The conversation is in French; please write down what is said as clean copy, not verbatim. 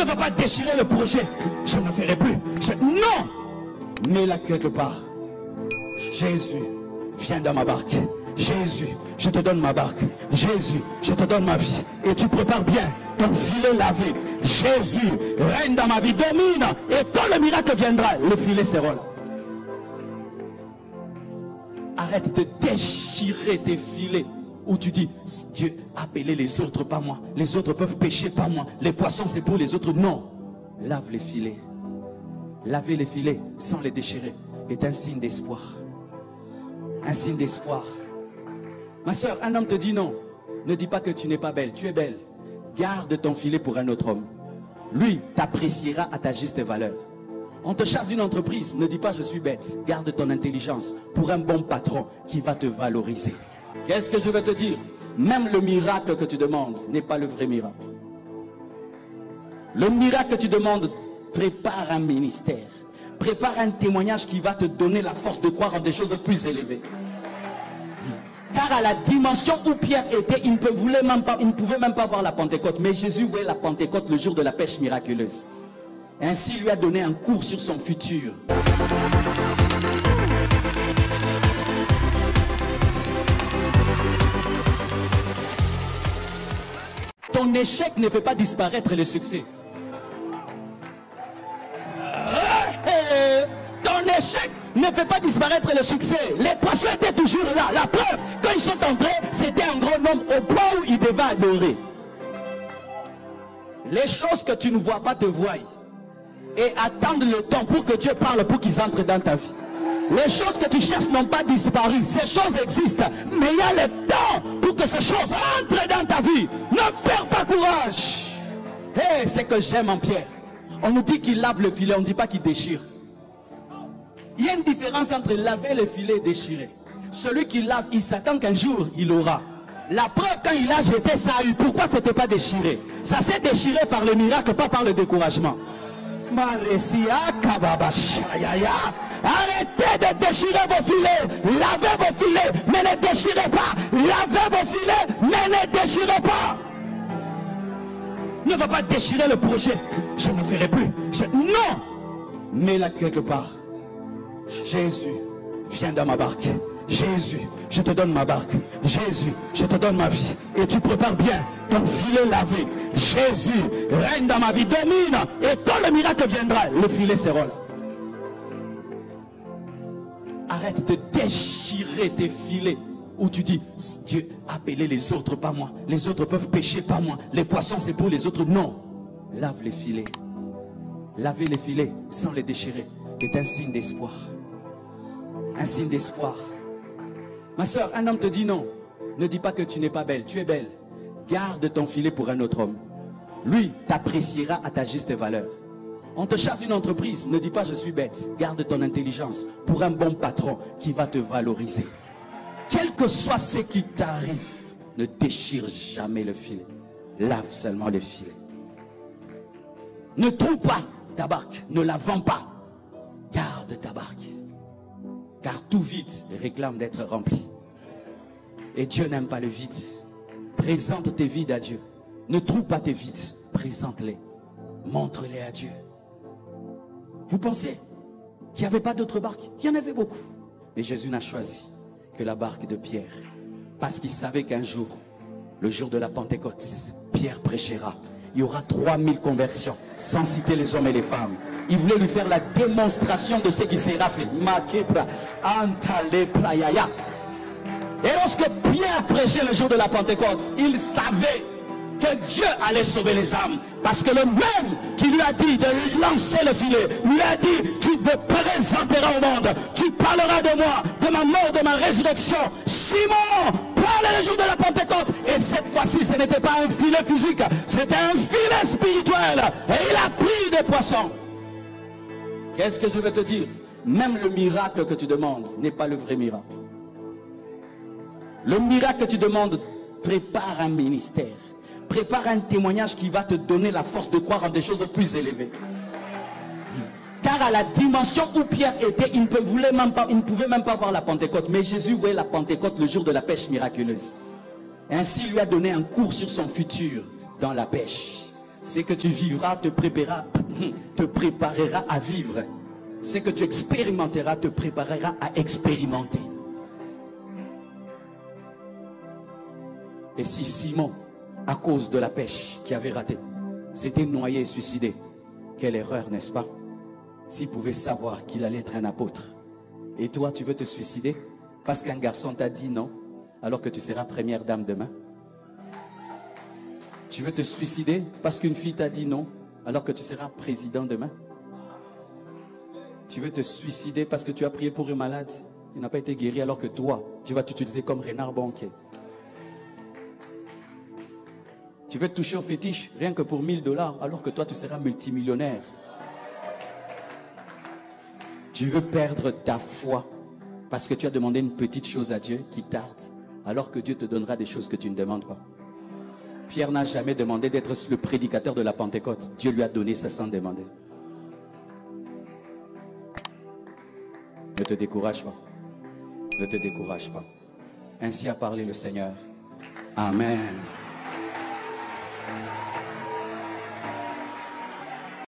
va pas déchirer le projet. Je ne ferai plus. Non! Mets-la quelque part. Jésus, viens dans ma barque. Jésus, je te donne ma barque. Jésus, je te donne ma vie. Et tu prépares bien ton filet lavé. Jésus, règne dans ma vie, domine. Et quand le miracle viendra, le filet sera là. Arrête de déchirer tes filets où tu dis, Dieu a appelé les autres, pas moi. Les autres peuvent pécher, pas moi. Les poissons, c'est pour les autres. Non. Lave les filets. Laver les filets sans les déchirer est un signe d'espoir. Un signe d'espoir. Ma soeur, un homme te dit non. Ne dis pas que tu n'es pas belle. Tu es belle. Garde ton filet pour un autre homme. Lui t'appréciera à ta juste valeur. On te chasse d'une entreprise. Ne dis pas je suis bête. Garde ton intelligence pour un bon patron qui va te valoriser. Qu'est-ce que je veux te dire? Même le miracle que tu demandes n'est pas le vrai miracle. Le miracle que tu demandes prépare un ministère. Prépare un témoignage qui va te donner la force de croire en des choses plus élevées. Car à la dimension où Pierre était, il ne pouvait même pas voir la Pentecôte. Mais Jésus voyait la Pentecôte le jour de la pêche miraculeuse. Ainsi, il lui a donné un cours sur son futur. Ton échec ne fait pas disparaître le succès. Ton échec ne fait pas disparaître le succès. Les poissons étaient toujours là. La preuve, quand ils sont entrés, c'était un grand nombre au point où ils devaient adorer. Les choses que tu ne vois pas te voient. Et attendre le temps pour que Dieu parle, pour qu'ils entrent dans ta vie. Les choses que tu cherches n'ont pas disparu. Ces choses existent. Mais il y a le temps pour que ces choses entrent dans ta vie. Ne perds pas courage. Hey, c'est que j'aime en Pierre. On nous dit qu'il lave le filet, on ne dit pas qu'il déchire. Il y a une différence entre laver le filet et déchirer. Celui qui lave, il s'attend qu'un jour, il aura. La preuve, quand il a jeté, ça a eu. Pourquoi ce n'était pas déchiré? Ça s'est déchiré par le miracle, pas par le découragement. Arrêtez de déchirer vos filets. Lavez vos filets, mais ne déchirez pas. Lavez vos filets, mais ne déchirez pas. Ne va pas déchirer le projet. Je ne ferai plus. Non. Mets-la quelque part. Jésus, viens dans ma barque. Jésus, je te donne ma barque. Jésus, je te donne ma vie. Et tu prépares bien ton filet lavé. Jésus, règne dans ma vie, domine. Et quand le miracle viendra, le filet sera là. Arrête de déchirer tes filets où tu dis, Dieu a appelé les autres, pas moi. Les autres peuvent pécher, pas moi. Les poissons, c'est pour les autres. Non. Lave les filets. Laver les filets sans les déchirer est un signe d'espoir. Un signe d'espoir. Ma soeur, un homme te dit non. Ne dis pas que tu n'es pas belle. Tu es belle. Garde ton filet pour un autre homme. Lui t'appréciera à ta juste valeur. On te chasse d'une entreprise. Ne dis pas je suis bête. Garde ton intelligence pour un bon patron qui va te valoriser. Quel que soit ce qui t'arrive, ne déchire jamais le filet. Lave seulement le filet. Ne trouve pas ta barque. Ne la vends pas. Garde ta barque. Car tout vide réclame d'être rempli. Et Dieu n'aime pas le vide. Présente tes vides à Dieu. Ne trouve pas tes vides. Présente-les. Montre-les à Dieu. Vous pensez qu'il n'y avait pas d'autres barques? Il y en avait beaucoup. Mais Jésus n'a choisi que la barque de Pierre. Parce qu'il savait qu'un jour, le jour de la Pentecôte, Pierre prêchera. Il y aura 3000 conversions, sans citer les hommes et les femmes. Il voulait lui faire la démonstration de ce qui sera fait. Et lorsque Pierre prêchait le jour de la Pentecôte, il savait que Dieu allait sauver les âmes. Parce que le même qui lui a dit de lancer le filet, lui a dit, tu me présenteras au monde. Tu parleras de moi, de ma mort, de ma résurrection. Simon, parle le jour de la Pentecôte. Et cette fois-ci, ce n'était pas un filet physique, c'était un filet spirituel. Et il a pris des poissons. Qu'est-ce que je veux te dire? Même le miracle que tu demandes n'est pas le vrai miracle. Le miracle que tu demandes prépare un ministère. Prépare un témoignage qui va te donner la force de croire en des choses plus élevées. Car à la dimension où Pierre était, il ne pouvait même pas voir la Pentecôte. Mais Jésus voyait la Pentecôte le jour de la pêche miraculeuse. Ainsi, il lui a donné un cours sur son futur dans la pêche. Ce que tu vivras te préparera à vivre. Ce que tu expérimenteras te préparera à expérimenter. Et si Simon, à cause de la pêche qui avait raté, s'était noyé et suicidé, quelle erreur, n'est-ce pas? S'il pouvait savoir qu'il allait être un apôtre. Et toi, tu veux te suicider parce qu'un garçon t'a dit non, alors que tu seras première dame demain? Tu veux te suicider parce qu'une fille t'a dit non, alors que tu seras président demain? Tu veux te suicider parce que tu as prié pour un malade, il n'a pas été guéri, alors que toi, tu vas t'utiliser comme renard banquier? Tu veux te toucher au fétiche rien que pour 1000 $, alors que toi, tu seras multimillionnaire? Tu veux perdre ta foi parce que tu as demandé une petite chose à Dieu qui tarde, alors que Dieu te donnera des choses que tu ne demandes pas. Pierre n'a jamais demandé d'être le prédicateur de la Pentecôte. Dieu lui a donné ça sans demander. Ne te décourage pas. Ne te décourage pas. Ainsi a parlé le Seigneur. Amen.